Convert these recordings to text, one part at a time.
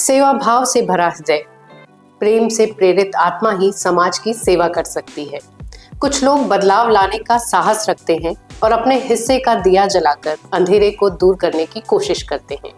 सेवा भाव से भरा हृदय, प्रेम से प्रेरित आत्मा ही समाज की सेवा कर सकती है। कुछ लोग बदलाव लाने का साहस रखते हैं और अपने हिस्से का दिया जलाकर अंधेरे को दूर करने की कोशिश करते हैं।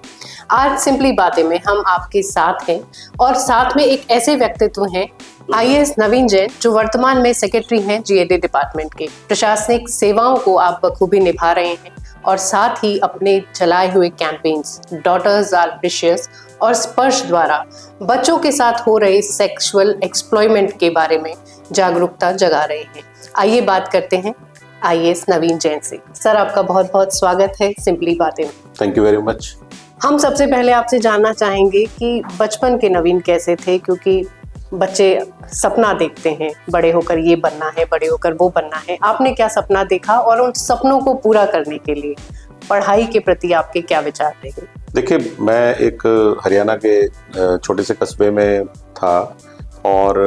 आज सिंपली बातें में हम आपके साथ हैं और साथ में एक ऐसे व्यक्तित्व हैं, आईएएस नवीन जैन, जो वर्तमान में सेक्रेटरी हैं जीएडी डिपार्टमेंट के। प्रशासनिक सेवाओं को आप बखूबी निभा रहे हैं और साथ ही अपने चलाए हुए कैंपेन्स डॉटर्स आर प्रीशियस और स्पर्श द्वारा बच्चों के साथ हो रहे सेक्सुअल एक्सप्लॉयमेंट के बारे में जागरूकता जगा रहे हैं। आइए बात करते हैं आईएएस नवीन जैन से। सर, आपका बहुत बहुत स्वागत है सिंपली बातें में। Thank you very much. हम सबसे पहले आपसे जानना चाहेंगे कि बचपन के नवीन कैसे थे, क्योंकि बच्चे सपना देखते हैं बड़े होकर ये बनना है, बड़े होकर वो बनना है। आपने क्या सपना देखा और उन सपनों को पूरा करने के लिए पढ़ाई के प्रति आपके क्या विचार रहे? देखिए, मैं एक हरियाणा के छोटे से कस्बे में था और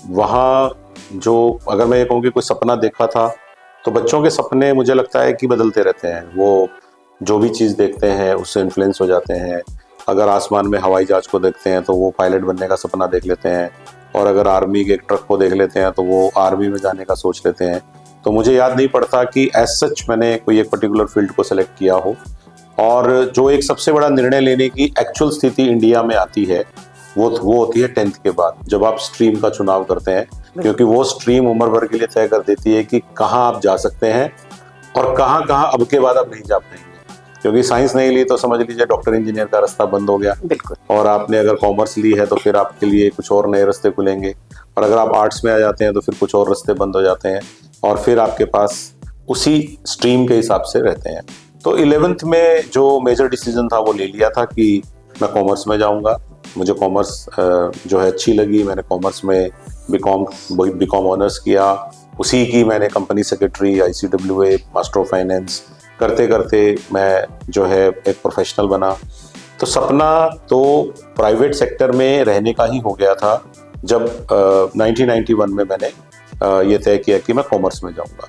वहाँ जो अगर मैं ये कहूँ कि कोई सपना देखा था, तो बच्चों के सपने मुझे लगता है कि बदलते रहते हैं। वो जो भी चीज़ देखते हैं उससे इन्फ्लुएंस हो जाते हैं। अगर आसमान में हवाई जहाज को देखते हैं तो वो पायलट बनने का सपना देख लेते हैं, और अगर आर्मी के एक ट्रक को देख लेते हैं तो वो आर्मी में जाने का सोच लेते हैं। तो मुझे याद नहीं पड़ता कि एज सच मैंने कोई एक पर्टिकुलर फील्ड को सेलेक्ट किया हो। और जो एक सबसे बड़ा निर्णय लेने की एक्चुअल स्थिति इंडिया में आती है वो होती है 10th के बाद, जब आप स्ट्रीम का चुनाव करते हैं, क्योंकि वो स्ट्रीम उम्र भर के लिए तय कर देती है कि कहाँ आप जा सकते हैं और कहाँ कहाँ अब के बाद आप नहीं जा पाएंगे। क्योंकि साइंस नहीं ली तो समझ लीजिए डॉक्टर इंजीनियर का रास्ता बंद हो गया, बिल्कुल। और आपने अगर कॉमर्स ली है तो फिर आपके लिए कुछ और नए रास्ते खुलेंगे, और अगर आप आर्ट्स में आ जाते हैं तो फिर कुछ और रास्ते बंद हो जाते हैं, और फिर आपके पास उसी स्ट्रीम के हिसाब से रहते हैं। तो 11th में जो मेजर डिसीजन था वो ले लिया था कि मैं कॉमर्स में जाऊंगा। मुझे कॉमर्स जो है अच्छी लगी। मैंने कॉमर्स में बीकॉम ऑनर्स किया। उसी की मैंने company secretary, ICWA, master of finance करते करते मैं जो है एक प्रोफेशनल बना। तो सपना तो प्राइवेट सेक्टर में रहने का ही हो गया था जब 1991 में मैंने ये तय किया कि मैं कॉमर्स में जाऊंगा।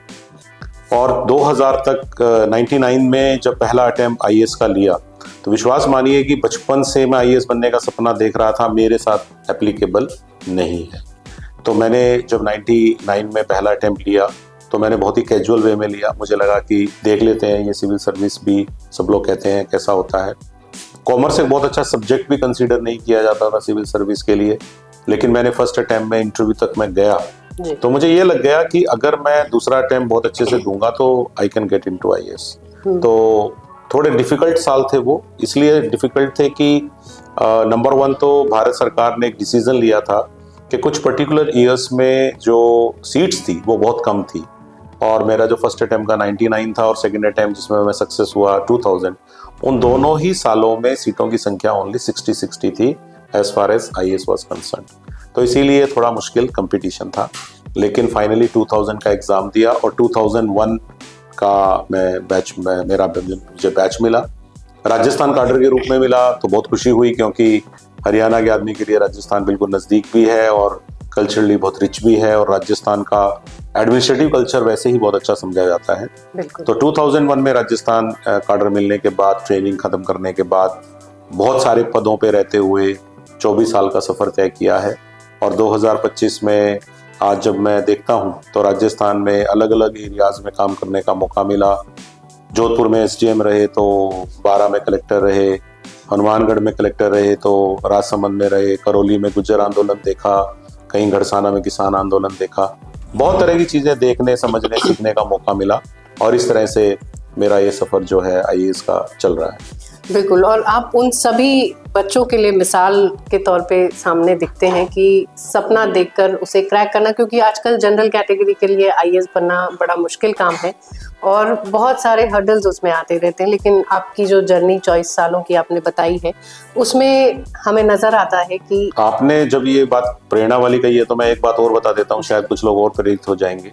और 2000 तक 99 में जब पहला अटेम्प्ट आईएएस का लिया, तो विश्वास मानिए कि बचपन से मैं आईएएस बनने का सपना देख रहा था, मेरे साथ एप्लीकेबल नहीं है। तो मैंने जब 99 में पहला अटेम्प्ट लिया तो मैंने बहुत ही कैजुअल वे में लिया। मुझे लगा कि देख लेते हैं, ये सिविल सर्विस भी सब लोग कहते हैं कैसा होता है। कॉमर्स एक बहुत अच्छा सब्जेक्ट भी कंसीडर नहीं किया जाता था सिविल सर्विस के लिए, लेकिन मैंने फर्स्ट अटेम्प्ट में इंटरव्यू तक मैं गया तो मुझे ये लग गया कि अगर मैं दूसरा अटेम्प्ट बहुत अच्छे से दूंगा तो I can get into IAS. तो थोड़े डिफिकल्ट साल थे वो, इसलिए डिफिकल्ट थे कि नंबर 1 तो भारत सरकार ने एक डिसीजन लिया था कि कुछ पर्टिकुलर ईयर्स में जो सीट्स थी वो बहुत कम थी, और मेरा जो फर्स्ट अटेम्प्ट का 99 था और सेकंड अटेम्प्ट जिसमें मैं सक्सेस हुआ 2000, उन दोनों ही सालों में सीटों की संख्या ओनली 60 थी as far as IAS was concern. तो इसीलिए थोड़ा मुश्किल कंपटीशन था, लेकिन फाइनली 2000 का एग्जाम दिया और 2001 का मेरा मुझे बैच मिला, राजस्थान काडर के रूप में मिला। तो बहुत खुशी हुई, क्योंकि हरियाणा के आदमी के लिए राजस्थान बिल्कुल नज़दीक भी है और कल्चरली बहुत रिच भी है, और राजस्थान का एडमिनिस्ट्रेटिव कल्चर वैसे ही बहुत अच्छा समझा जाता है। तो 2001 में राजस्थान काडर मिलने के बाद, ट्रेनिंग खत्म करने के बाद, बहुत सारे पदों पे रहते हुए 24 साल का सफ़र तय किया है। और 2025 में आज जब मैं देखता हूँ तो राजस्थान में अलग अलग एरियाज़ में काम करने का मौका मिला। जोधपुर में SDM रहे तो 12 में कलेक्टर रहे, हनुमानगढ़ में कलेक्टर रहे तो राजसमंद में रहे, करौली में गुज्जर आंदोलन देखा, कहीं घड़साना में किसान आंदोलन देखा। बहुत तरह की चीज़ें देखने, समझने, सीखने का मौका मिला, और इस तरह से मेरा ये सफ़र जो है आईएएस का चल रहा है। बिल्कुल, और आप उन सभी बच्चों के लिए मिसाल के तौर पे सामने दिखते हैं कि सपना देखकर उसे क्रैक करना, क्योंकि आजकल जनरल कैटेगरी के लिए आईएएस बनना बड़ा मुश्किल काम है और बहुत सारे हर्डल्स उसमें आते रहते हैं। लेकिन आपकी जो जर्नी 24 सालों की आपने बताई है, उसमें हमें नज़र आता है कि आपने जब ये बात प्रेरणा वाली कही है तो मैं एक बात और बता देता हूँ, शायद कुछ लोग और प्रेरित हो जाएंगे।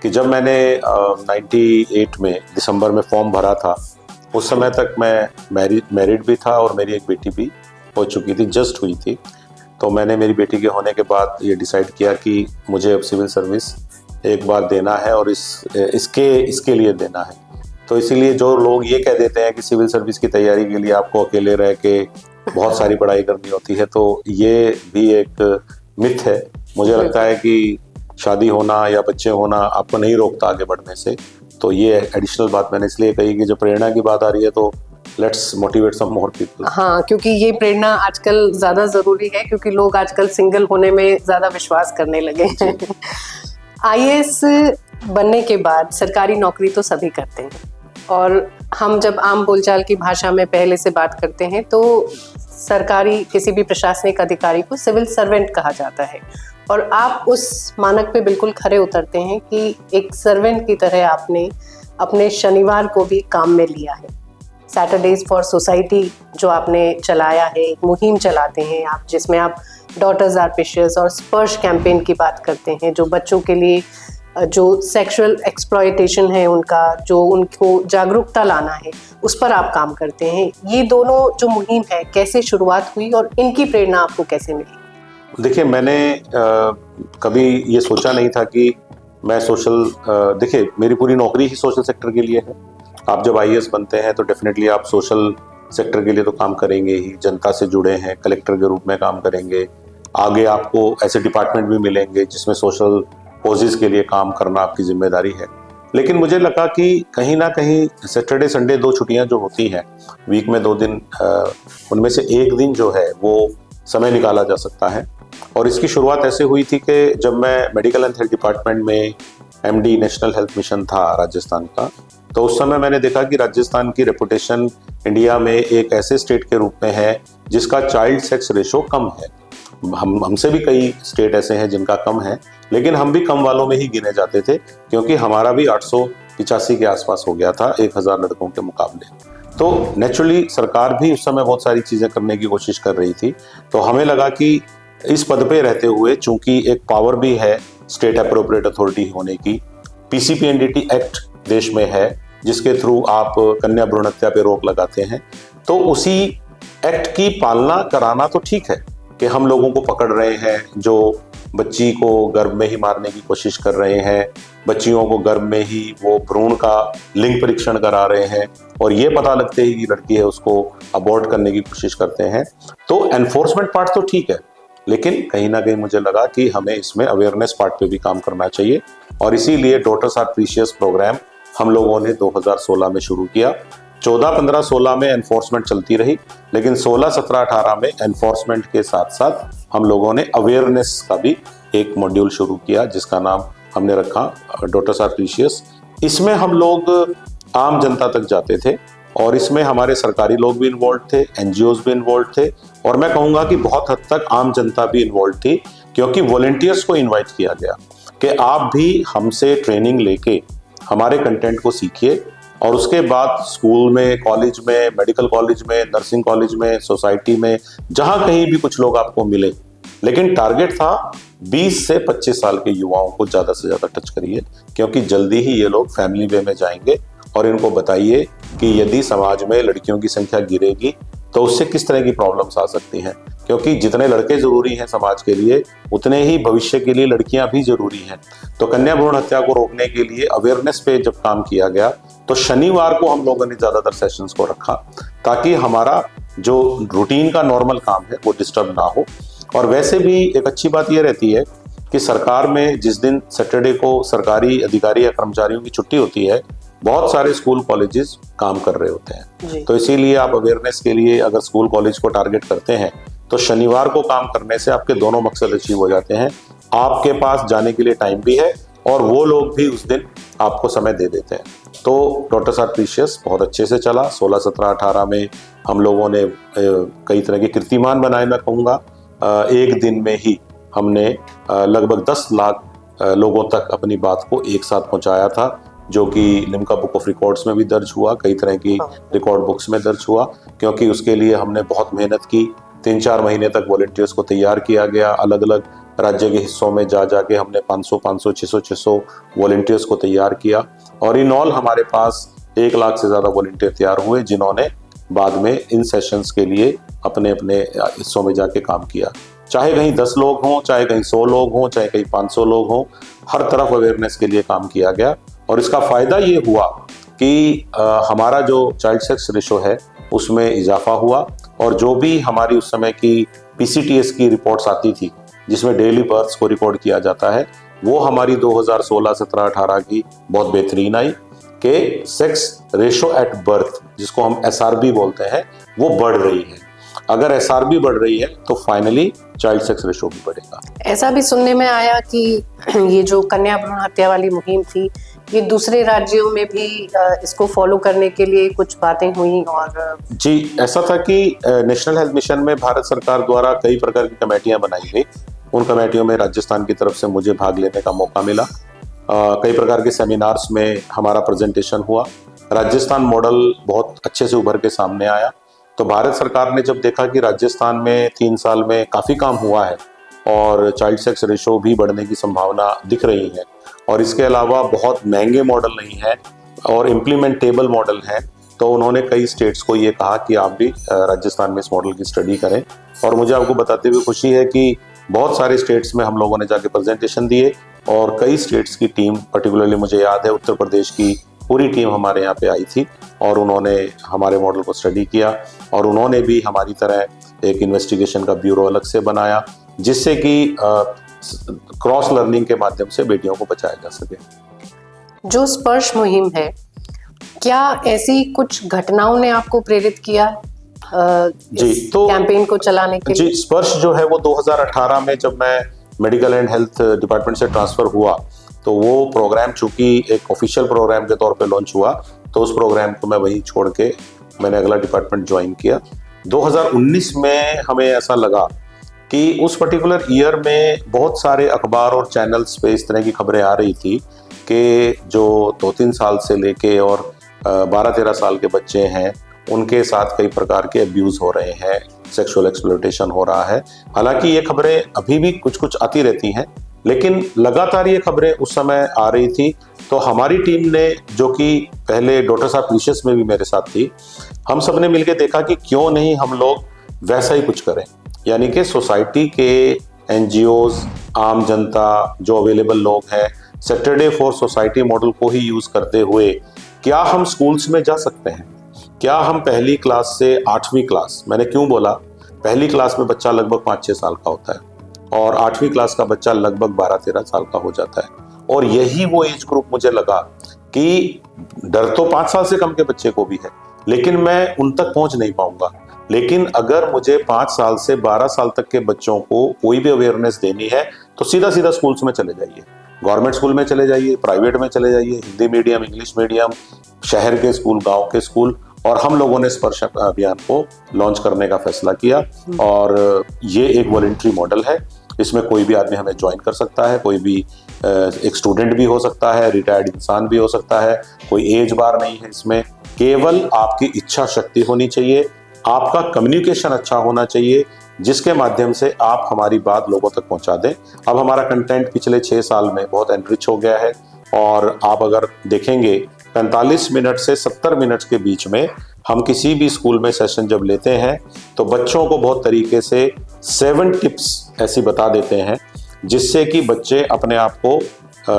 कि जब मैंने 98 में दिसंबर में फॉर्म भरा था, उस समय तक मैं मैरिड भी था और मेरी एक बेटी भी हो चुकी थी, जस्ट हुई थी। तो मैंने मेरी बेटी के होने के बाद ये डिसाइड किया कि मुझे अब सिविल सर्विस एक बार देना है और इसके लिए देना है। तो इसीलिए जो लोग ये कह देते हैं कि सिविल सर्विस की तैयारी के लिए आपको अकेले रह के बहुत सारी पढ़ाई करनी होती है, तो ये भी एक मिथ है। मुझे लगता है कि शादी होना या बच्चे होना आपको नहीं रोकता आगे बढ़ने से। तो ये एडिशनल बात मैंने इसलिए कही कि जब प्रेरणा की बात आ रही है तो let's motivate some more people. हाँ, क्योंकि ये प्रेरणा आजकल ज्यादा जरूरी है, क्योंकि लोग आजकल सिंगल होने में ज्यादा विश्वास करने लगे हैं। आईएएस बनने के बाद सरकारी नौकरी तो सभी करते हैं, और हम जब आम बोलचाल की भाषा में पहले से बात करते हैं तो सरकारी किसी भी प्रशासनिक अधिकारी को सिविल सर्वेंट कहा जाता है, और आप उस मानक पे बिल्कुल खरे उतरते हैं कि एक सर्वेंट की तरह आपने अपने शनिवार को भी काम में लिया है। सैटरडेज फॉर सोसाइटी जो आपने चलाया है, एक मुहिम चलाते हैं आप, जिसमें आप डॉटर्स आर प्रेशियस और स्पर्श कैंपेन की बात करते हैं, जो बच्चों के लिए जो सेक्सुअल एक्सप्लॉयटेशन है उनका, जो उनको जागरूकता लाना है, उस पर आप काम करते हैं। ये दोनों जो मुहिम है कैसे शुरुआत हुई और इनकी प्रेरणा आपको कैसे मिली? देखिए, मैंने कभी ये सोचा नहीं था कि मैं देखिए मेरी पूरी नौकरी ही सोशल सेक्टर के लिए है। आप जब आईएएस बनते हैं तो डेफिनेटली आप सोशल सेक्टर के लिए तो काम करेंगे ही, जनता से जुड़े हैं, कलेक्टर के रूप में काम करेंगे। आगे आपको ऐसे डिपार्टमेंट भी मिलेंगे जिसमें सोशल कॉजेज के लिए काम करना आपकी जिम्मेदारी है। लेकिन मुझे लगा कि कहीं ना कहीं सैटरडे संडे 2 छुट्टियां जो होती हैं वीक में 2 दिन, उनमें से एक दिन जो है वो समय निकाला जा सकता है। और इसकी शुरुआत ऐसे हुई थी कि जब मैं मेडिकल एंड हेल्थ डिपार्टमेंट में एमडी नेशनल हेल्थ मिशन था राजस्थान का, तो उस समय मैंने देखा कि राजस्थान की रेपुटेशन इंडिया में एक ऐसे स्टेट के रूप में है जिसका चाइल्ड सेक्स रेशो कम है। हमसे भी कई स्टेट ऐसे हैं जिनका कम है, लेकिन हम भी कम वालों में ही गिने जाते थे, क्योंकि हमारा भी 885 के आसपास हो गया था 1000 लड़कों के मुकाबले। तो नेचुरली सरकार भी उस समय बहुत सारी चीजें करने की कोशिश कर रही थी। तो हमें लगा कि इस पद पे रहते हुए, चूंकि एक पावर भी है स्टेट अप्रोप्रिएट अथॉरिटी होने की, पीसीपीएनडीटी एक्ट देश में है जिसके थ्रू आप कन्या भ्रूण हत्या पे रोक लगाते हैं, तो उसी एक्ट की पालना कराना तो ठीक है कि हम लोगों को पकड़ रहे हैं जो बच्ची को गर्भ में ही मारने की कोशिश कर रहे हैं, बच्चियों को गर्भ में ही वो भ्रूण का लिंग परीक्षण करा रहे हैं, और ये पता लगते ही कि लड़की है उसको अबॉर्ट करने की कोशिश करते हैं। तो एनफोर्समेंट पार्ट तो ठीक है, लेकिन कहीं ना कहीं मुझे लगा कि हमें इसमें अवेयरनेस पार्ट पे भी काम करना चाहिए, और इसीलिए डॉटर्स आर प्रीशियस प्रोग्राम हम लोगों ने 2016 में शुरू किया। 14, 15, 16 में एनफोर्समेंट चलती रही, लेकिन 16, 17, 18 में एनफोर्समेंट के साथ साथ हम लोगों ने अवेयरनेस का भी एक मॉड्यूल शुरू किया जिसका नाम हमने रखा डॉटर्स आर प्रीशियस। इसमें हम लोग आम जनता तक जाते थे, और इसमें हमारे सरकारी लोग भी इन्वॉल्व थे, एनजीओज भी इन्वॉल्व थे, और मैं कहूँगा कि बहुत हद तक आम जनता भी इन्वॉल्व थी, क्योंकि वॉलंटियर्स को इन्वाइट किया गया कि आप भी हमसे ट्रेनिंग लेके हमारे कंटेंट को सीखिए, और उसके बाद स्कूल में, कॉलेज में, मेडिकल कॉलेज में, नर्सिंग कॉलेज में, सोसाइटी में, जहां कहीं भी कुछ लोग आपको मिले। लेकिन टारगेट था 20 से 25 साल के युवाओं को ज़्यादा से ज़्यादा टच करिए, क्योंकि जल्दी ही ये लोग फैमिली वे में जाएंगे, और इनको बताइए कि यदि समाज में लड़कियों की संख्या गिरेगी तो उससे किस तरह की प्रॉब्लम्स आ सकती हैं, क्योंकि जितने लड़के जरूरी हैं समाज के लिए, उतने ही भविष्य के लिए लड़कियां भी जरूरी हैं। तो कन्या भ्रूण हत्या को रोकने के लिए अवेयरनेस पे जब काम किया गया, तो शनिवार को हम लोगों ने ज्यादातर सेशंस को रखा, ताकि हमारा जो रूटीन का नॉर्मल काम है वो डिस्टर्ब ना हो। और वैसे भी एक अच्छी बात यह रहती है कि सरकार में जिस दिन सैटरडे को सरकारी अधिकारी या कर्मचारियों की छुट्टी होती है, बहुत सारे स्कूल कॉलेजेस काम कर रहे होते हैं। तो इसीलिए आप अवेयरनेस के लिए अगर स्कूल कॉलेज को टारगेट करते हैं तो शनिवार को काम करने से आपके दोनों मकसद अचीव हो जाते हैं। आपके पास जाने के लिए टाइम भी है, और वो लोग भी उस दिन आपको समय दे देते हैं। तो डॉटर्स आर प्रीशियस बहुत अच्छे से चला। 16, 17, 18 में हम लोगों ने कई तरह के कीर्तिमान बनाए। मैं कहूँगा एक दिन में ही हमने लगभग 10 लाख लोगों तक अपनी बात को एक साथ पहुँचाया था, जो कि लिम्का बुक ऑफ रिकॉर्ड्स में भी दर्ज हुआ, कई तरह की रिकॉर्ड बुक्स में दर्ज हुआ, क्योंकि उसके लिए हमने बहुत मेहनत की। 3-4 महीने तक वॉलंटियर्स को तैयार किया गया। अलग अलग राज्य के हिस्सों में जा जाके हमने 500, 600 वॉलंटियर्स को तैयार किया, और इन ऑल हमारे पास 1 लाख से ज़्यादा वॉलंटियर तैयार हुए, जिन्होंने बाद में इन सेशंस के लिए अपने अपने हिस्सों में जाके काम किया। चाहे कहीं 10 लोग हों, चाहे कहीं 100 लोग हों, चाहे कहीं 500 लोग हों, हर तरफ अवेयरनेस के लिए काम किया गया। और इसका फ़ायदा ये हुआ कि हमारा जो चाइल्ड सेक्स रेशो है उसमें इजाफा हुआ, और जो भी हमारी उस समय की PCTS की रिपोर्ट्स आती थी जिसमें डेली बर्थ्स को रिकॉर्ड किया जाता है, वो हमारी 2016, 17, 18 की बहुत बेहतरीन आई कि सेक्स रेशो एट बर्थ, जिसको हम SRB बोलते हैं, वो बढ़ रही है। अगर SRB बढ़ रही है तो फाइनली चाइल्ड सेक्स रेशो भी बढ़ेगा। ऐसा भी सुनने में आया कि ये जो कन्या भ्रूण हत्या वाली मुहिम थी, ये दूसरे राज्यों में भी इसको फॉलो करने के लिए कुछ बातें हुई। और जी, ऐसा था कि नेशनल हेल्थ मिशन में भारत सरकार द्वारा कई प्रकार की कमेटियां बनाई गई। उन कमेटियों में राजस्थान की तरफ से मुझे भाग लेने का मौका मिला। कई प्रकार के सेमिनार्स में हमारा प्रेजेंटेशन हुआ। राजस्थान मॉडल बहुत अच्छे से उभर के सामने आया। तो भारत सरकार ने जब देखा कि राजस्थान में 3 साल में काफ़ी काम हुआ है और चाइल्ड सेक्स रेशो भी बढ़ने की संभावना दिख रही है, और इसके अलावा बहुत महंगे मॉडल नहीं है और इम्प्लीमेंटेबल मॉडल है, तो उन्होंने कई स्टेट्स को ये कहा कि आप भी राजस्थान में इस मॉडल की स्टडी करें। और मुझे आपको बताते हुए खुशी है कि बहुत सारे स्टेट्स में हम लोगों ने जाके प्रेजेंटेशन दिए और कई स्टेट्स की टीम, पर्टिकुलरली मुझे याद है उत्तर प्रदेश की पूरी टीम हमारे यहाँ पे आई थी और उन्होंने हमारे मॉडल को स्टडी किया और उन्होंने भी हमारी तरह एक इन्वेस्टिगेशन का ब्यूरो अलग से बनाया जिससे कि क्रॉस लर्निंग के माध्यम से बेटियों को बचाया जा सके। जो स्पर्श मुहिम है, क्या ऐसी कुछ घटनाओं ने आपको प्रेरित किया इस कैंपेन को चलाने के लिए? जी, स्पर्श जो है वो 2018 में जब मैं मेडिकल एंड हेल्थ डिपार्टमेंट से ट्रांसफर हुआ तो वो प्रोग्राम चूंकि एक ऑफिशियल प्रोग्राम के तौर पे लॉन्च हुआ, तो उस प्रोग्राम को मैं वहीं छोड़ के मैंने अगला डिपार्टमेंट ज्वाइन किया। 2019 में हमें ऐसा लगा कि उस पर्टिकुलर ईयर में बहुत सारे अखबार और चैनल्स पे इस तरह की खबरें आ रही थी कि जो 2-3 साल से लेके और 12-13 साल के बच्चे हैं उनके साथ कई प्रकार के अब्यूज़ हो रहे हैं, सेक्सुअल एक्सप्लॉयटेशन हो रहा है। हालांकि ये खबरें अभी भी कुछ कुछ आती रहती हैं, लेकिन लगातार ये खबरें उस समय आ रही थी। तो हमारी टीम ने, जो कि पहले डॉक्टर साहब प्रीशियस में भी मेरे साथ थी, हम सब ने मिलकर देखा कि क्यों नहीं हम लोग वैसा ही कुछ करें, यानी कि सोसाइटी के NGOs, आम जनता, जो अवेलेबल लोग हैं, सैटरडे फॉर सोसाइटी मॉडल को ही यूज़ करते हुए क्या हम स्कूल्स में जा सकते हैं? क्या हम पहली क्लास से 8वीं क्लास, मैंने क्यों बोला, पहली क्लास में बच्चा लगभग 5-6 साल का होता है और 8वीं क्लास का बच्चा लगभग 12-13 साल का हो जाता है, और यही वो एज ग्रुप मुझे लगा कि डर तो 5 साल से कम के बच्चे को भी है, लेकिन मैं उन तक पहुंच नहीं पाऊंगा। लेकिन अगर मुझे 5 साल से 12 साल तक के बच्चों को कोई भी अवेयरनेस देनी है तो सीधा सीधा स्कूल्स में चले जाइए, गवर्नमेंट स्कूल में चले जाइए, प्राइवेट में चले जाइए, हिंदी मीडियम, इंग्लिश मीडियम, शहर के स्कूल, गांव के स्कूल। और हम लोगों ने स्पर्श अभियान को लॉन्च करने का फैसला किया और ये एक वॉलंटरी मॉडल है। इसमें कोई भी आदमी हमें ज्वाइन कर सकता है, कोई भी एक स्टूडेंट भी हो सकता है, रिटायर्ड इंसान भी हो सकता है, कोई एज बार नहीं है इसमें। केवल आपकी इच्छा शक्ति होनी चाहिए, आपका कम्युनिकेशन अच्छा होना चाहिए, जिसके माध्यम से आप हमारी बात लोगों तक पहुंचा दें। अब हमारा कंटेंट पिछले 6 साल में बहुत एनरिच हो गया है और आप अगर देखेंगे 45 मिनट से 70 मिनट के बीच में हम किसी भी स्कूल में सेशन जब लेते हैं तो बच्चों को बहुत तरीके से 7 टिप्स ऐसी बता देते हैं जिससे कि बच्चे अपने आप को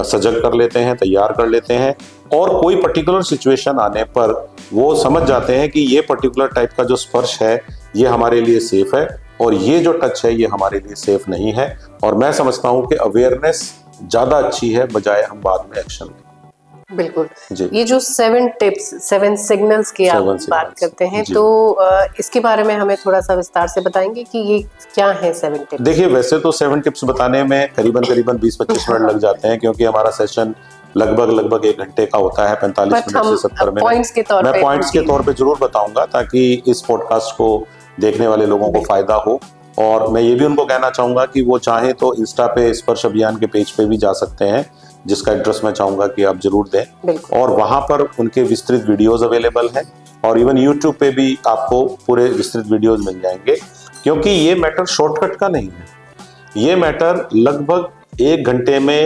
सजग कर लेते हैं, तैयार कर लेते हैं और कोई पर्टिकुलर सिचुएशन आने पर वो समझ जाते हैं कि ये पर्टिकुलर टाइप का जो स्पर्श है ये हमारे लिए सेफ है और ये जो टच है ये हमारे लिए सेफ नहीं है। और मैं समझता हूँ कि अवेयरनेस ज़्यादा अच्छी है बजाय हम बाद में एक्शन लें। बिल्कुल जी। ये जो 7 टिप्स, 7 सिग्नल्स की आप बात करते हैं, तो इसके बारे में हमें थोड़ा सा विस्तार से बताएंगे कि ये क्या है 7 टिप्स? देखिए, वैसे तो 7 टिप्स बताने में करीबन 20-25 मिनट लग जाते हैं क्योंकि हमारा सेशन लगभग 1 घंटे का होता है, 45 मिनट से 70 मिनट। मैं पॉइंट्स के तौर पे जरूर बताऊंगा ताकि इस पॉडकास्ट को देखने वाले लोगों को फायदा हो। और मैं ये भी उनको कहना चाहूंगा कि वो चाहे तो इंस्टा पे स्पर्श अभियान के पेज पे भी जा सकते हैं, जिसका एड्रेस मैं चाहूंगा कि आप जरूर दें, और वहां पर उनके विस्तृत वीडियोस अवेलेबल हैं और इवन यूट्यूब पे भी आपको पूरे विस्तृत वीडियोस मिल जाएंगे। क्योंकि ये मैटर शॉर्टकट का नहीं है, ये मैटर लगभग 1 घंटे में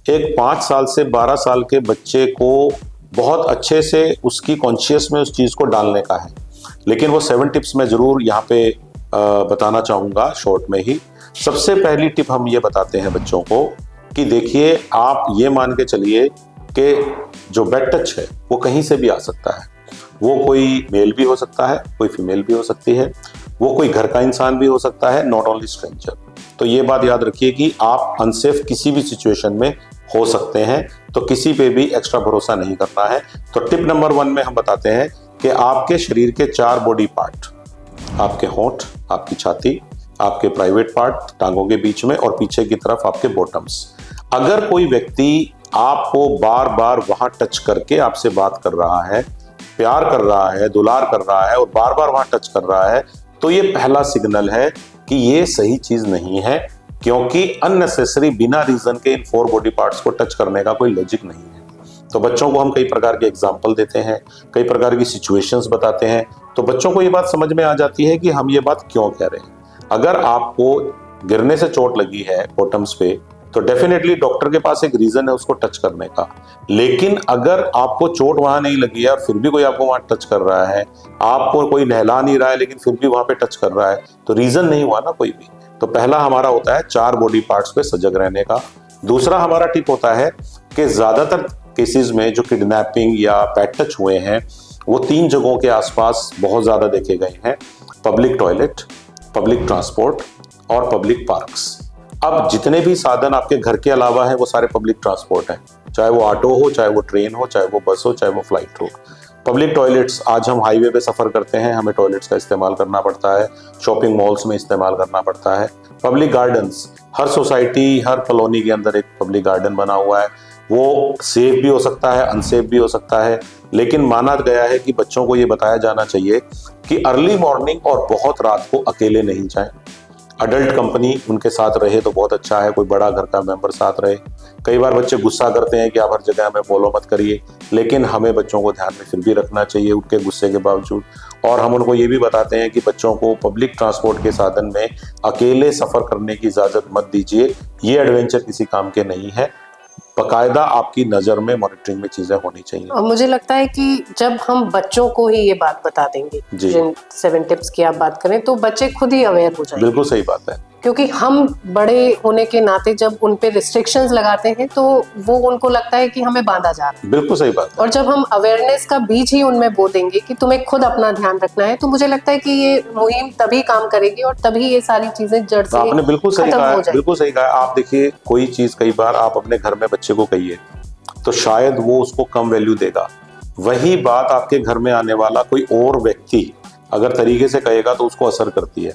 एक 5 साल से 12 साल के बच्चे को बहुत अच्छे से उसकी कॉन्शियस में उस चीज को डालने का है। लेकिन वो 7 टिप्स मैं जरूर यहाँ पे बताना चाहूंगा शॉर्ट में ही। सबसे पहली टिप हम ये बताते हैं बच्चों को कि देखिए, आप ये मान के चलिए कि जो बेड टच है वो कहीं से भी आ सकता है, वो कोई मेल भी हो सकता है, कोई फीमेल भी हो सकती है। वो कोई घर का इंसान भी हो सकता है, नॉट ओनली स्ट्रेंजर। तो ये बात याद रखिए कि आप अनसेफ किसी भी सिचुएशन में हो सकते हैं, तो किसी पे भी एक्स्ट्रा भरोसा नहीं करना है। तो टिप नंबर 1 में हम बताते हैं कि आपके शरीर के 4 बॉडी पार्ट, आपके होंठ, आपकी छाती, आपके प्राइवेट पार्ट टांगों के बीच में और पीछे की तरफ आपके बॉटम्स, अगर कोई व्यक्ति आपको बार बार वहां टच करके आपसे बात कर रहा है, प्यार कर रहा है, दुलार कर रहा है और बार बार वहां टच कर रहा है, तो ये पहला सिग्नल है कि ये सही चीज नहीं है, क्योंकि अननेसेसरी बिना रीजन के इन 4 बॉडी पार्ट्स को टच करने का कोई लॉजिक नहीं है। तो बच्चों को हम कई प्रकार के एग्जाम्पल देते हैं, कई प्रकार की सिचुएशंस बताते हैं, तो बच्चों को ये बात समझ में आ जाती है कि हम ये बात क्यों कह रहे हैं। अगर आपको गिरने से चोट लगी है बॉटम्स पे, तो डेफिनेटली डॉक्टर के पास एक रीजन है उसको टच करने का। लेकिन अगर आपको चोट वहां नहीं लगी है और फिर भी कोई आपको वहां टच कर रहा है, आपको कोई नहला नहीं रहा है लेकिन फिर भी वहां पे टच कर रहा है, तो रीजन नहीं हुआ ना कोई भी। तो पहला हमारा होता है 4 बॉडी पार्ट्स पे सजग रहने का। दूसरा हमारा टिप होता है कि ज्यादातर केसेस में जो किडनैपिंग या पैट टच हुए हैं वो 3 जगहों के आसपास बहुत ज्यादा देखे गए हैं: पब्लिक टॉयलेट, पब्लिक ट्रांसपोर्ट और पब्लिक पार्क्स। अब जितने भी साधन आपके घर के अलावा है वो सारे पब्लिक ट्रांसपोर्ट हैं, चाहे वो ऑटो हो, चाहे वो ट्रेन हो, चाहे वो बस हो, चाहे वो फ्लाइट हो। पब्लिक टॉयलेट्स, आज हम हाईवे पे सफर करते हैं, हमें टॉयलेट्स का इस्तेमाल करना पड़ता है, शॉपिंग मॉल्स में इस्तेमाल करना पड़ता है। पब्लिक गार्डन्स, हर सोसाइटी, हर कॉलोनी के अंदर एक पब्लिक गार्डन बना हुआ है, वो सेफ भी हो सकता है, अनसेफ भी हो सकता है, लेकिन माना गया है कि बच्चों को ये बताया जाना चाहिए कि अर्ली मॉर्निंग और बहुत रात को अकेले नहीं जाएं। अडल्ट कंपनी उनके साथ रहे तो बहुत अच्छा है, कोई बड़ा घर का मेंबर साथ रहे। कई बार बच्चे गुस्सा करते हैं कि आप हर जगह हमें फॉलो मत करिए, लेकिन हमें बच्चों को ध्यान में फिर भी रखना चाहिए उनके गुस्से के बावजूद। और हम उनको ये भी बताते हैं कि बच्चों को पब्लिक ट्रांसपोर्ट के साधन में अकेले सफर करने की इजाजत मत दीजिए, ये एडवेंचर किसी काम के नहीं है। बकायदा आपकी नजर में मॉनिटरिंग में चीजें होनी चाहिए। और मुझे लगता है कि जब हम बच्चों को ही ये बात बता देंगे, जिन 7 टिप्स की आप बात करें, तो बच्चे खुद ही अवेयर हो जाएंगे। बिल्कुल सही बात है, क्योंकि हम बड़े होने के नाते जब उन पे रिस्ट्रिक्शंस लगाते हैं तो वो उनको लगता है कि हमें बांधा जा रहा है। बिल्कुल सही बात है। और जब हम अवेयरनेस का बीज ही उनमें बो देंगे कि तुम्हें खुद अपना ध्यान रखना है, तो मुझे लगता है कि ये मुहिम तभी काम करेगी और तभी ये सारी चीजें जड़ से आपने बिल्कुल सही खत्म कहा, हो जाएगी। बिल्कुल सही कहा। आप देखिए, कोई चीज कई बार आप अपने घर में बच्चे को कहिए तो शायद वो उसको कम वैल्यू देगा, वही बात आपके घर में आने वाला कोई और व्यक्ति अगर तरीके से कहेगा तो उसको असर करती है।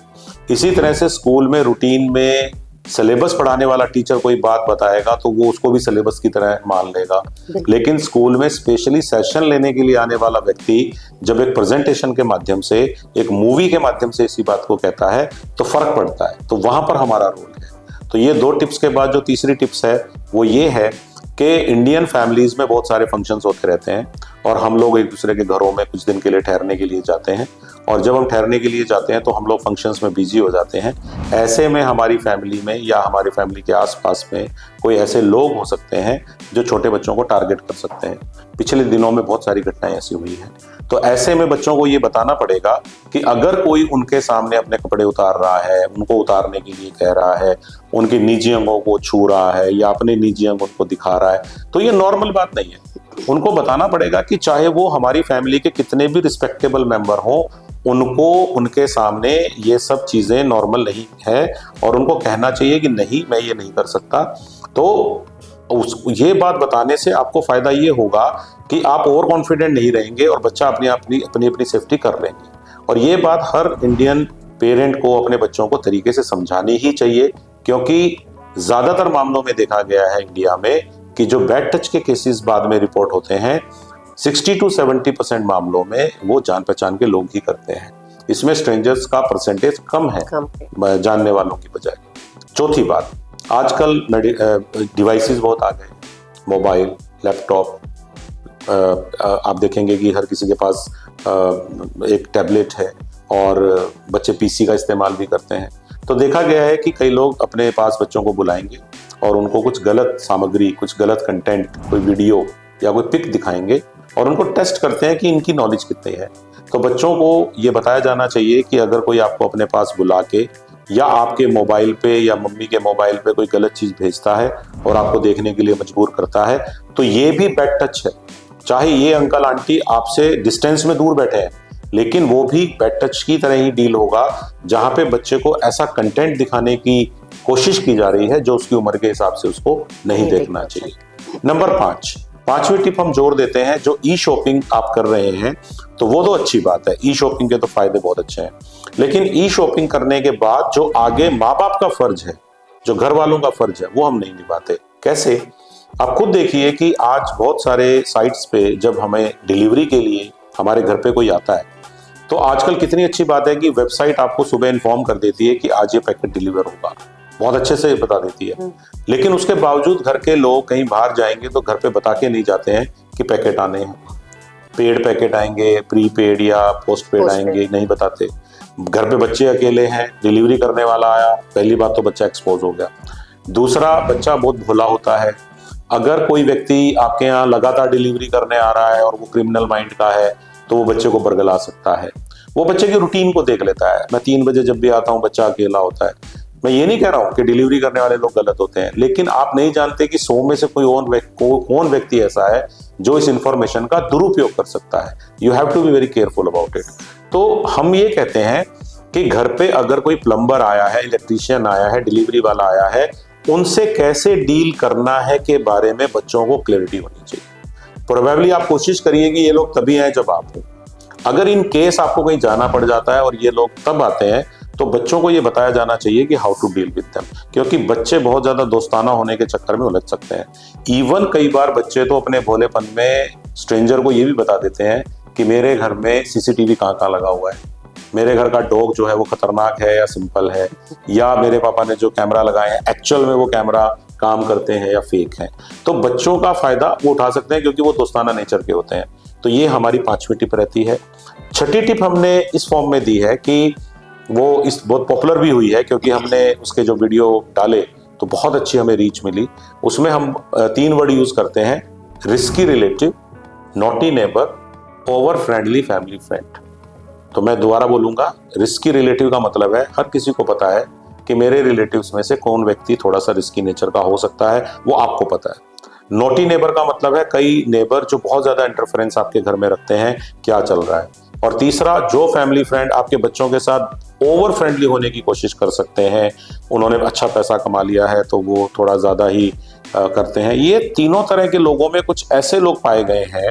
इसी तरह से स्कूल में रूटीन में सिलेबस पढ़ाने वाला टीचर कोई बात बताएगा तो वो उसको भी सिलेबस की तरह मान लेगा, लेकिन स्कूल में स्पेशली सेशन लेने के लिए आने वाला व्यक्ति जब एक प्रेजेंटेशन के माध्यम से, एक मूवी के माध्यम से इसी बात को कहता है तो फर्क पड़ता है। तो वहां पर हमारा रोल है। तो ये 2 टिप्स के बाद जो तीसरी टिप्स है वो ये है कि इंडियन फैमिलीज में बहुत सारे फंक्शंस होते रहते हैं और हम लोग एक दूसरे के घरों में कुछ दिन के लिए ठहरने के लिए जाते हैं, और जब हम ठहरने के लिए जाते हैं तो हम लोग फंक्शंस में बिजी हो जाते हैं। ऐसे में हमारी फैमिली में या हमारी फैमिली के आसपास में कोई ऐसे लोग हो सकते हैं जो छोटे बच्चों को टारगेट कर सकते हैं। पिछले दिनों में बहुत सारी घटनाएं ऐसी हुई हैं। तो ऐसे में बच्चों को ये बताना पड़ेगा कि अगर कोई उनके सामने अपने कपड़े उतार रहा है, उनको उतारने के लिए कह रहा है, उनके निजी अंगों को छू रहा है या अपने निजी अंग उनको दिखा रहा है, तो ये नॉर्मल बात नहीं है। उनको बताना पड़ेगा कि चाहे वो हमारी फैमिली के कितने भी रिस्पेक्टेबल मेंबर हों, उनको उनके सामने ये सब चीजें नॉर्मल नहीं है और उनको कहना चाहिए कि नहीं, मैं ये नहीं कर सकता। तो ये बात बताने से आपको फायदा ये होगा कि आप और कॉन्फिडेंट नहीं रहेंगे और बच्चा अपनी सेफ्टी कर लेंगे। और ये बात हर इंडियन पेरेंट को अपने बच्चों को तरीके से समझानी ही चाहिए, क्योंकि ज्यादातर मामलों में देखा गया है इंडिया में कि जो बैड टच के केसेस बाद में रिपोर्ट होते हैं 60 to 70% मामलों में वो जान पहचान के लोग ही करते हैं। इसमें स्ट्रेंजर्स का परसेंटेज कम है जानने वालों की बजाय। चौथी बात, आजकल डिवाइसेस बहुत आ गए, मोबाइल, लैपटॉप, आप देखेंगे कि हर किसी के पास एक टैबलेट है और बच्चे पीसी का इस्तेमाल भी करते हैं। तो देखा गया है कि कई लोग अपने पास बच्चों को बुलाएंगे और उनको कुछ गलत सामग्री, कुछ गलत कंटेंट, कोई वीडियो या कोई पिक दिखाएंगे और उनको टेस्ट करते हैं कि इनकी नॉलेज कितनी है। तो बच्चों को ये बताया जाना चाहिए कि अगर कोई आपको अपने पास बुला के या आपके मोबाइल पे या मम्मी के मोबाइल पे कोई गलत चीज भेजता है और आपको देखने के लिए मजबूर करता है, तो ये भी बैड टच है। चाहे ये अंकल आंटी आपसे डिस्टेंस में दूर बैठे हैं, लेकिन वो भी बैड टच की तरह ही डील होगा, जहां पे बच्चे को ऐसा कंटेंट दिखाने की कोशिश की जा रही है जो उसकी उम्र के हिसाब से उसको नहीं देखना चाहिए। नंबर 5, पांचवी टिप हम जोड़ देते हैं, जो ई शॉपिंग आप कर रहे हैं तो वो तो अच्छी बात है, ई शॉपिंग के तो फायदे बहुत अच्छे हैं, लेकिन ई शॉपिंग करने के बाद जो आगे माँ बाप का फर्ज है, जो घर वालों का फर्ज है, वो हम नहीं निभाते। कैसे? आप खुद देखिए कि आज बहुत सारे साइट्स पे जब हमें डिलीवरी के लिए हमारे घर पे कोई आता है तो आजकल कितनी अच्छी बात है कि वेबसाइट आपको सुबह इन्फॉर्म कर देती है कि आज ये पैकेट डिलीवर होगा, बहुत अच्छे से बता देती है। लेकिन उसके बावजूद घर के लोग कहीं बाहर जाएंगे तो घर पे बता के नहीं जाते हैं कि पैकेट आने हैं, पेड पैकेट आएंगे, प्रीपेड या पोस्ट पेड आएंगे, नहीं बताते। घर पे बच्चे अकेले हैं, डिलीवरी करने वाला आया, पहली बात तो बच्चा एक्सपोज हो गया। दूसरा, बच्चा बहुत भोला होता है, अगर कोई व्यक्ति आपके यहाँ लगातार डिलीवरी करने आ रहा है और वो क्रिमिनल माइंड का है तो वो बच्चे को बरगला सकता है। वो बच्चे की रूटीन को देख लेता है, मैं 3 बजे जब भी आता हूँ बच्चा अकेला होता है। मैं ये नहीं कह रहा हूँ कि डिलीवरी करने वाले लोग गलत होते हैं, लेकिन आप नहीं जानते कि 100 में से कौन व्यक्ति ऐसा है जो इस इंफॉर्मेशन का दुरुपयोग कर सकता है। You have to be very careful about it. तो हम ये कहते हैं कि घर पे अगर कोई प्लम्बर आया है, इलेक्ट्रीशियन आया है, डिलीवरी वाला आया है, उनसे कैसे डील करना है के बारे में बच्चों को क्लैरिटी होनी चाहिए। प्रोबेबली आप कोशिश करिए कि ये लोग तभी आए जब आप हो। अगर इन केस आपको कहीं जाना पड़ जाता है और ये लोग तब आते हैं तो बच्चों को ये बताया जाना चाहिए कि how to deal with them, क्योंकि बच्चे बहुत ज्यादा दोस्ताना होने के चक्कर में उलझ सकते हैं। इवन कई बार बच्चे तो अपने भोलेपन में स्ट्रेंजर को ये भी बता देते हैं कि मेरे घर में सीसीटीवी कहाँ लगा हुआ है, मेरे घर का डॉग जो है वो खतरनाक है या सिंपल है, या मेरे पापा ने जो कैमरा लगाए हैं एक्चुअल में वो कैमरा काम करते हैं या फेक हैं। तो बच्चों का फायदा वो उठा सकते हैं क्योंकि वो दोस्ताना नेचर के होते हैं। तो ये हमारी 5वीं टिप रहती है। 6ठी टिप हमने इस फॉर्म में दी है कि वो इस बहुत पॉपुलर भी हुई है क्योंकि हमने उसके जो वीडियो डाले तो बहुत अच्छी हमें रीच मिली। उसमें हम 3 वर्ड यूज करते हैं, risky relative, naughty neighbour, over friendly family friend. तो मैं दोबारा बोलूंगा, रिस्की रिलेटिव का मतलब है हर किसी को पता है कि मेरे रिलेटिव्स में से कौन व्यक्ति थोड़ा सा रिस्की नेचर का हो सकता है, वो आपको पता है। नॉटी नेबर का मतलब है कई नेबर जो बहुत ज्यादा इंटरफेरेंस आपके घर में रखते हैं, क्या चल रहा है। और तीसरा, जो फैमिली फ्रेंड आपके बच्चों के साथ ओवर फ्रेंडली होने की कोशिश कर सकते हैं, उन्होंने अच्छा पैसा कमा लिया है तो वो थोड़ा ज्यादा ही करते हैं। ये तीनों तरह के लोगों में कुछ ऐसे लोग पाए गए हैं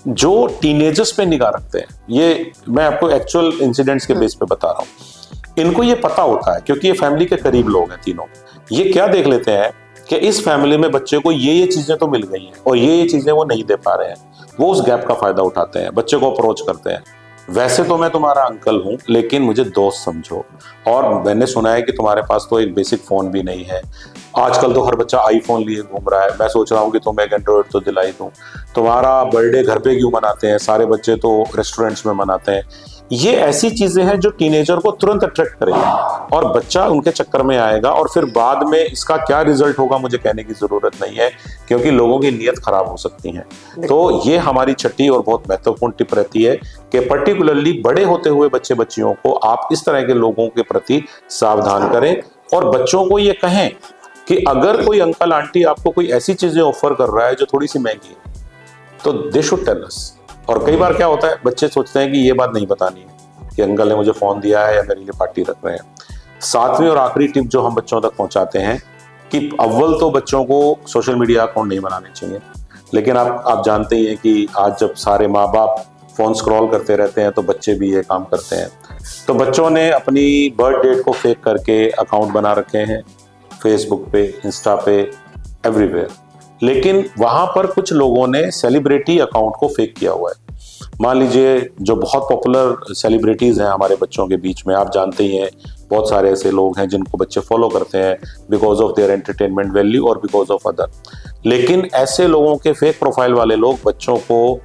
जो टीनेजर्स पे निगाह रखते हैं। ये मैं आपको एक्चुअल इंसिडेंट्स के बेस पे बता रहा हूँ। इनको ये पता होता है क्योंकि ये फैमिली के करीब लोग हैं तीनों। ये क्या देख लेते हैं कि इस फैमिली में बच्चे को ये चीजें तो मिल गई हैं और ये चीजें वो नहीं दे पा रहे हैं, वो उस गैप का फायदा उठाते हैं, बच्चे को अप्रोच करते हैं। वैसे तो मैं तुम्हारा अंकल हूं लेकिन मुझे दोस्त समझो, और मैंने सुना है कि तुम्हारे पास तो एक बेसिक फोन भी नहीं है, आजकल तो हर बच्चा आईफोन लिए घूम रहा है, मैं सोच रहा हूँ कि तुम्हें एक एंड्रॉइड तो दिलाई दूं, तुम्हारा बर्थडे घर पे क्यों मनाते हैं, सारे बच्चे तो रेस्टोरेंट्स में मनाते हैं। ये ऐसी चीजें हैं जो टीनेजर को तुरंत अट्रैक्ट करेंगी और बच्चा उनके चक्कर में आएगा, और फिर बाद में इसका क्या रिजल्ट होगा मुझे कहने की जरूरत नहीं है क्योंकि लोगों की नीयत खराब हो सकती है। तो ये हमारी 6ठी और बहुत महत्वपूर्ण टिप रहती है कि पर्टिकुलरली बड़े होते हुए बच्चे बच्चियों को आप इस तरह के लोगों के प्रति सावधान करें और बच्चों को ये कहें कि अगर कोई अंकल आंटी आपको कोई ऐसी चीजें ऑफर कर रहा है जो थोड़ी सी महंगी है तो दे शुड टेल अस। और कई बार क्या होता है, बच्चे सोचते हैं कि ये बात नहीं बतानी है कि अंकल ने मुझे फोन दिया है या मेरे लिए पार्टी रख रहे हैं। 7वीं और आखिरी टिप जो हम बच्चों तक पहुंचाते हैं कि अव्वल तो बच्चों को सोशल मीडिया अकाउंट नहीं बनाने चाहिए, लेकिन आप जानते ही हैं कि आज जब सारे माँ बाप फोन स्क्रॉल करते रहते हैं तो बच्चे भी ये काम करते हैं। तो बच्चों ने अपनी बर्थ डेट को फेक करके अकाउंट बना रखे हैं फेसबुक पे, इंस्टा पे, एवरीवेयर, लेकिन वहां पर कुछ लोगों ने सेलिब्रिटी अकाउंट को फेक किया हुआ है। मान लीजिए जो बहुत पॉपुलर सेलिब्रिटीज हैं हमारे बच्चों के बीच में, आप जानते ही हैं बहुत सारे ऐसे लोग हैं जिनको बच्चे फॉलो करते हैं because of their entertainment value और बिकॉज ऑफ अदर। लेकिन ऐसे लोगों के फेक प्रोफाइल वाले लोग बच्चों को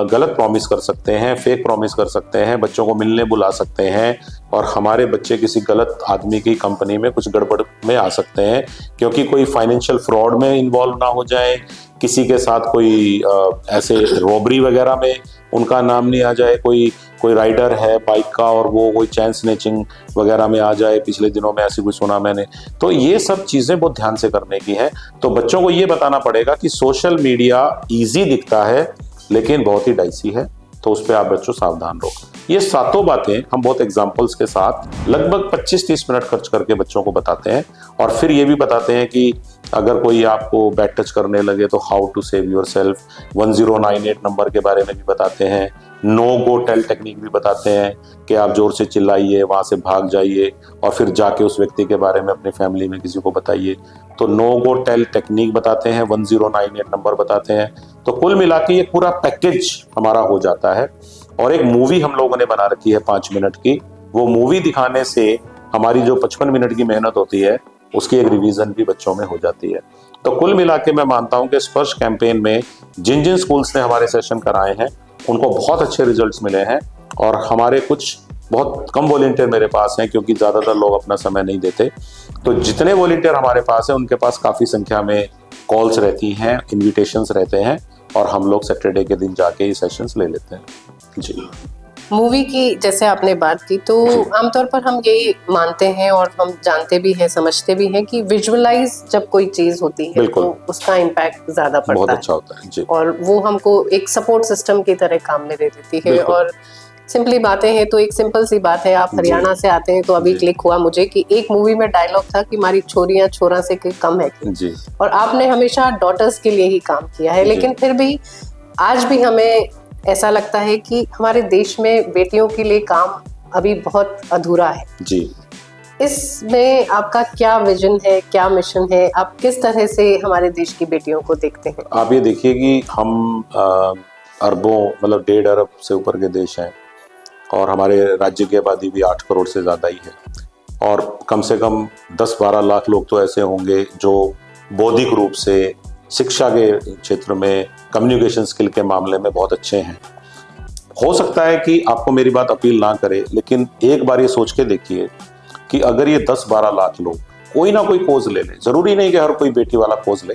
गलत प्रॉमिस कर सकते हैं, फेक प्रॉमिस कर सकते हैं, बच्चों को मिलने बुला सकते हैं और हमारे बच्चे किसी गलत आदमी की कंपनी में कुछ गड़बड़ में आ सकते हैं क्योंकि कोई फाइनेंशियल फ्रॉड में इन्वॉल्व ना हो जाए, किसी के साथ कोई ऐसे रॉबरी वगैरह में उनका नाम नहीं आ जाए, कोई राइडर है बाइक का और वो कोई चैन स्नैचिंग वगैरह में आ जाए, पिछले दिनों में ऐसी कुछ सुना मैंने। तो ये सब चीज़ें बहुत ध्यान से करने की हैं। तो बच्चों को ये बताना पड़ेगा कि सोशल मीडिया ईजी दिखता है लेकिन बहुत ही डाइसी है, तो उस पर आप बच्चों सावधान रहो। ये सातों बातें हम बहुत एग्जाम्पल्स के साथ लगभग 25-30 मिनट खर्च करके बच्चों को बताते हैं, और फिर ये भी बताते हैं कि अगर कोई आपको बैड टच करने लगे तो how to save yourself, 1098 number के बारे में भी बताते हैं, नो गो टेल टेक्निक भी बताते हैं कि आप जोर से चिल्लाइए, वहाँ से भाग जाइए और फिर जाके उस व्यक्ति के बारे में अपनी फैमिली में किसी को बताइए। तो नो गो टेल टेक्निक बताते हैं, 1098 नंबर बताते हैं। तो कुल मिला के ये पूरा पैकेज हमारा हो जाता है। और एक मूवी हम लोगों ने बना रखी है 5 मिनट की, वो मूवी दिखाने से हमारी जो 55 मिनट की मेहनत होती है उसकी एक रिवीजन भी बच्चों में हो जाती है। तो कुल मिला के मैं मानता हूं कि स्पर्श कैंपेन में जिन जिन स्कूल्स ने हमारे सेशन कराए हैं उनको बहुत अच्छे रिजल्ट्स मिले हैं, और हमारे कुछ बहुत कम वॉलंटियर मेरे पास हैं क्योंकि ज़्यादातर लोग अपना समय नहीं देते। तो जितने वॉलंटियर हमारे पास हैं उनके पास काफ़ी संख्या में कॉल्स रहती हैं, इन्विटेशंस रहते हैं, और हम लोग सैटरडे के दिन जाके ये सेशंस ले लेते हैं। जी। मूवी की जैसे आपने बात की, तो आमतौर पर हम यही मानते हैं और हम जानते भी हैं, समझते भी हैं कि विजुअलाइज जब कोई चीज होती है तो उसका इम्पैक्ट ज्यादा पड़ता बहुत है, अच्छा होता है जी। और वो हमको एक सपोर्ट सिस्टम की तरह काम में दे देती है। और सिंपली बातें हैं तो एक सिंपल सी बात है, आप हरियाणा से आते हैं तो अभी क्लिक हुआ मुझे कि एक मूवी में डायलॉग था कि हमारी छोरियां छोरा से कम है जी। और आपने हमेशा डॉटर्स के लिए ही काम किया है, लेकिन फिर भी आज भी हमें ऐसा लगता है कि हमारे देश में बेटियों के लिए काम अभी बहुत अधूरा है जी। इसमें आपका क्या विजन है, क्या मिशन है, आप किस तरह से हमारे देश की बेटियों को देखते हैं? आप ये देखिए कि हम अरबों मतलब 1.5 अरब से ऊपर के देश हैं, और हमारे राज्य की आबादी भी 8 करोड़ से ज़्यादा ही है, और कम से कम 10-12 लाख लोग तो ऐसे होंगे जो बौद्धिक रूप से, शिक्षा के क्षेत्र में, कम्युनिकेशन स्किल के मामले में बहुत अच्छे हैं। हो सकता है कि आपको मेरी बात अपील ना करे, लेकिन एक बार ये सोच के देखिए कि अगर ये 10-12 लाख लोग कोई ना कोई कोज ले लें, जरूरी नहीं कि हर कोई बेटी वाला कोज ले,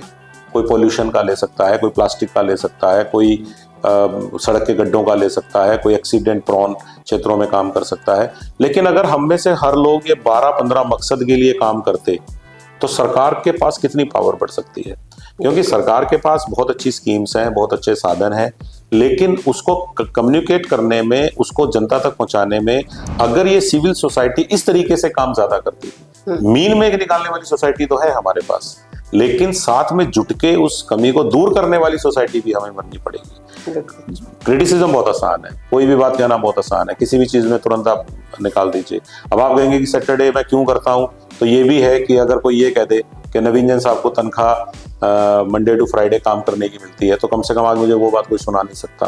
कोई पोल्यूशन का ले सकता है, कोई प्लास्टिक का ले सकता है, कोई सड़क के गड्ढों का ले सकता है, कोई एक्सीडेंट प्रोन क्षेत्रों में काम कर सकता है, लेकिन अगर हम में से हर लोग ये 12-15 मकसद के लिए काम करते तो सरकार के पास कितनी पावर बढ़ सकती है। क्योंकि सरकार के पास बहुत अच्छी स्कीम्स हैं, बहुत अच्छे साधन हैं, लेकिन उसको कम्युनिकेट करने में, उसको जनता तक पहुंचाने में अगर ये सिविल सोसाइटी इस तरीके से काम ज्यादा करती है, मीन में निकालने वाली सोसाइटी तो है हमारे पास, लेकिन साथ में जुट के उस कमी को दूर करने वाली सोसाइटी भी हमें बननी पड़ेगी। क्रिटिसिज्म बहुत आसान है, कोई भी बात कहना बहुत आसान है, किसी भी चीज में तुरंत आप निकाल दीजिए। अब आप कहेंगे कि सैटरडे मैं क्यों करता हूं, तो ये भी है कि अगर कोई ये कह दे कि नवीन जैन साहब को तनख्वाह मंडे टू फ्राइडे काम करने की मिलती है, तो कम से कम आज मुझे वो बात कोई सुना नहीं सकता,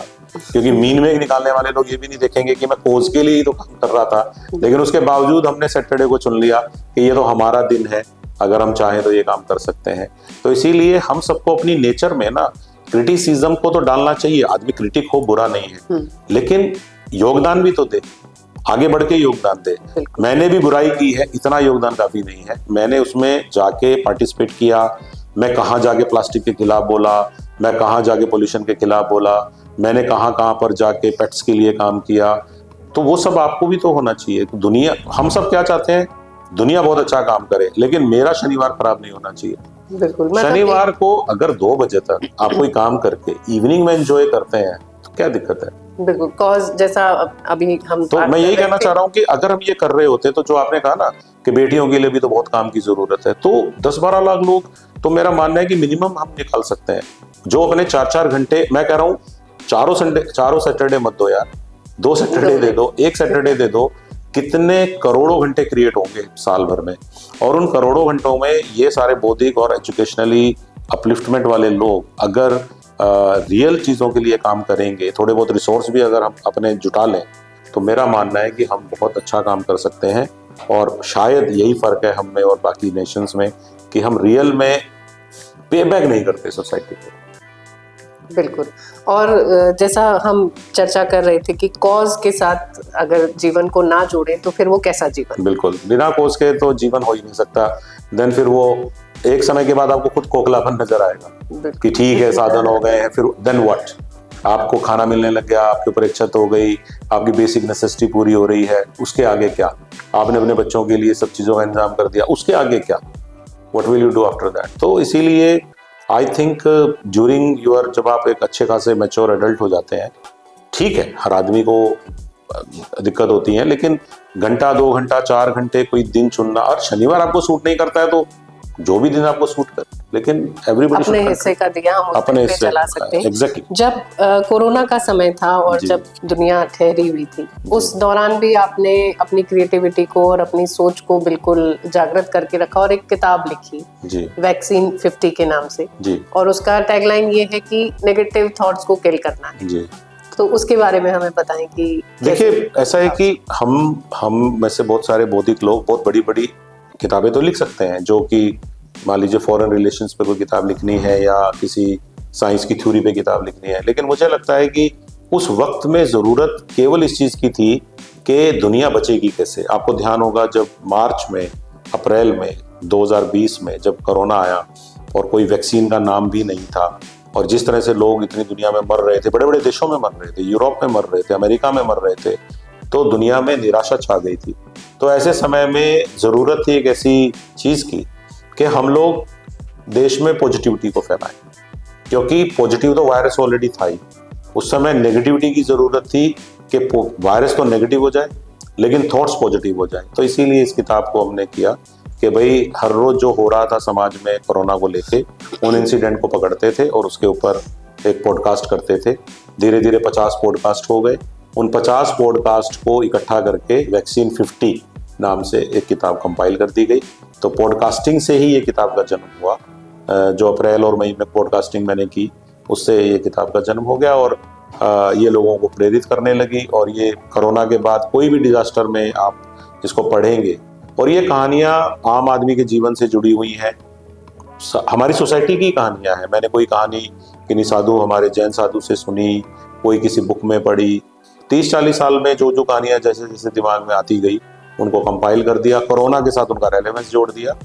क्योंकि मीन में निकालने वाले लोग ये भी नहीं देखेंगे कि मैं कोज के लिए ही तो काम कर रहा था, लेकिन उसके बावजूद हमने सैटरडे को चुन लिया कि ये तो हमारा दिन है, अगर हम चाहें तो ये काम कर सकते हैं। तो इसीलिए हम सबको अपनी नेचर में ना क्रिटिसिज्म को तो डालना चाहिए, आदमी क्रिटिक हो बुरा नहीं है, लेकिन योगदान भी तो दे, आगे बढ़ के योगदान दे। मैंने भी बुराई की है, इतना योगदान काफी नहीं है, मैंने उसमें जाके पार्टिसिपेट किया, मैं कहाँ जाके प्लास्टिक के खिलाफ बोला, मैं कहाँ जाके पोल्यूशन के खिलाफ बोला, मैंने कहाँ कहाँ पर जाके पेट्स के लिए काम किया, तो वो सब आपको भी तो होना चाहिए। दुनिया, हम सब क्या चाहते हैं, दुनिया बहुत अच्छा काम करे, लेकिन मेरा शनिवार खराब नहीं होना चाहिए। बिल्कुल, शनिवार को अगर 2 बजे तक आप कोई काम करके इवनिंग में एंजॉय करते हैं तो क्या दिक्कत है? बिल्कुल, कॉज जैसा अभी हम तो मैं यही कहना चाह रहा हूँ कि अगर हम ये कर रहे होते, तो जो आपने कहा ना कि बेटियों के लिए भी तो बहुत काम की जरूरत है, तो 10-12 लाख लोग, तो मेरा मानना है कि मिनिमम हम निकाल सकते हैं जो अपने 4-4 घंटे, मैं कह रहा हूँ चारों सैटरडे मत दो यार, 2 सैटरडे दे दो, 1 सैटरडे दे दो, कितने करोड़ों घंटे क्रिएट होंगे साल भर में, और उन करोड़ों घंटों में ये सारे बौद्धिक और एजुकेशनली अपलिफ्टमेंट वाले लोग अगर रियल चीज़ों के लिए काम करेंगे, थोड़े बहुत रिसोर्स भी अगर हम अपने जुटा लें, तो मेरा मानना है कि हम बहुत अच्छा काम कर सकते हैं। और शायद यही फ़र्क है हम में और बाकी नेशंस में कि हम रियल में पेबैक नहीं करते सोसाइटी को। बिल्कुल, और जैसा हम चर्चा कर रहे थे कि कॉज के साथ अगर जीवन को ना जोड़े तो फिर वो कैसा जीवन? बिल्कुल, बिना कॉज के तो जीवन हो ही नहीं सकता। देन फिर वो एक समय के बाद आपको खुद खोखलापन नजर आएगा कि ठीक है साधन हो गए हैं, फिर देन व्हाट, आपको खाना मिलने लग गया, आपके ऊपर इच्छा हो गई, आपकी बेसिक नेसेसिटी पूरी हो रही है, उसके आगे क्या? आपने अपने बच्चों के लिए सब चीज़ों का इंतजाम कर दिया, उसके आगे क्या? What will you do after that? तो इसीलिए आई थिंक ड्यूरिंग यूर, जब आप एक अच्छे खासे मैच्योर एडल्ट हो जाते हैं, ठीक है हर आदमी को दिक्कत होती है, लेकिन घंटा 2 घंटा 4 घंटे कोई दिन चुनना, और शनिवार आपको सूट नहीं करता है तो जो भी दिन आपको सूट कर, लेकिन एवरीबॉडी अपने हिस्से का दिया हम अपने उस पे हिस्से जला सकते हैं। एग्जैक्टली। जब कोरोना का समय था और जी। जब दुनिया ठहरी हुई थी, उस दौरान भी आपने अपनी क्रिएटिविटी को और अपनी सोच को बिल्कुल जागृत करके रखा और एक किताब लिखी जी वैक्सीन 50 के नाम से, जी और उसका टैगलाइन ये है कि नेगेटिव थॉट्स को किल करना है। जी। तो उसके बारे में हमें बताएं कि देखिए, ऐसा है कि हम में से बहुत सारे बौद्धिक लोग बहुत बड़ी बड़ी किताबें तो लिख सकते हैं, जो कि मान लीजिए फॉरेन रिलेशंस पे कोई किताब लिखनी है या किसी साइंस की थ्योरी पे किताब लिखनी है, लेकिन मुझे लगता है कि उस वक्त में ज़रूरत केवल इस चीज़ की थी कि दुनिया बचेगी कैसे। आपको ध्यान होगा जब मार्च में, अप्रैल में 2020 में जब कोरोना आया और कोई वैक्सीन का नाम भी नहीं था, और जिस तरह से लोग इतनी दुनिया में मर रहे थे, बड़े बड़े देशों में मर रहे थे, यूरोप में मर रहे थे, अमेरिका में मर रहे थे, तो दुनिया में निराशा छा गई थी। तो ऐसे समय में ज़रूरत थी एक ऐसी चीज़ की कि हम लोग देश में पॉजिटिविटी को फैलाएं, क्योंकि पॉजिटिव तो वायरस ऑलरेडी था ही। उस समय नेगेटिविटी की ज़रूरत थी कि वायरस तो नेगेटिव हो जाए लेकिन थॉट्स पॉजिटिव हो जाए। तो इसीलिए इस किताब को हमने किया कि भाई हर रोज़ जो हो रहा था समाज में कोरोना को लेके, उन इंसिडेंट को पकड़ते थे और उसके ऊपर एक पॉडकास्ट करते थे। धीरे धीरे 50 पॉडकास्ट हो गए। उन 50 पॉडकास्ट को इकट्ठा करके वैक्सीन 50 नाम से एक किताब कंपाइल कर दी गई। तो पॉडकास्टिंग से ही ये किताब का जन्म हुआ। जो अप्रैल और मई में पॉडकास्टिंग मैंने की, उससे ये किताब का जन्म हो गया और ये लोगों को प्रेरित करने लगी। और ये कोरोना के बाद कोई भी डिजास्टर में आप इसको पढ़ेंगे, और ये कहानियाँ आम आदमी के जीवन से जुड़ी हुई हैं, हमारी सोसाइटी की कहानियाँ हैं। मैंने कोई कहानी किन्हीं साधु, हमारे जैन साधु से सुनी, कोई किसी बुक में पढ़ी। 30-40 साल में जो जो कहानियाँ जैसे जैसे दिमाग में आती गई, उनको कंपाइल कर दिया, कोरोना के साथ उनका रेलेवेंस जोड़ दिया।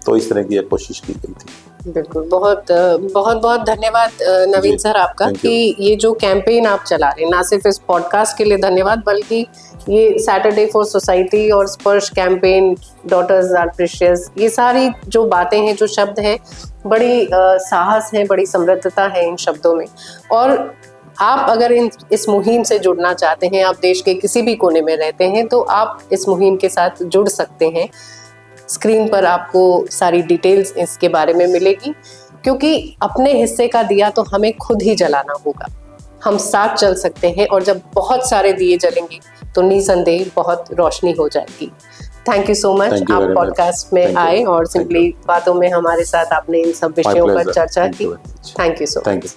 तो इस तरह की एक कोशिश की गई थी। बिल्कुल, बहुत बहुत बहुत धन्यवाद नवीन सर आपका कि ये जो कैंपेन आप चला रहे हैं, ना सिर्फ इस पॉडकास्ट के लिए धन्यवाद, बल्कि ये सैटरडे फॉर सोसाइटी और स्पर्श कैंपेन, डॉटर्स आर प्रीशियस, ये सारी जो बातें हैं, जो शब्द हैं, बड़ी साहस है, बड़ी समृद्धता है इन शब्दों में। और आप अगर इस मुहिम से जुड़ना चाहते हैं, आप देश के किसी भी कोने में रहते हैं, तो आप इस मुहिम के साथ जुड़ सकते हैं। स्क्रीन पर आपको सारी डिटेल्स इसके बारे में मिलेगी, क्योंकि अपने हिस्से का दिया तो हमें खुद ही जलाना होगा। हम साथ चल सकते हैं, और जब बहुत सारे दिए जलेंगे तो निसंदेह बहुत रोशनी हो जाएगी। थैंक यू सो मच, आप पॉडकास्ट में आए और सिंपली बातों में हमारे साथ आपने इन सब विषयों पर चर्चा की। Thank you so much.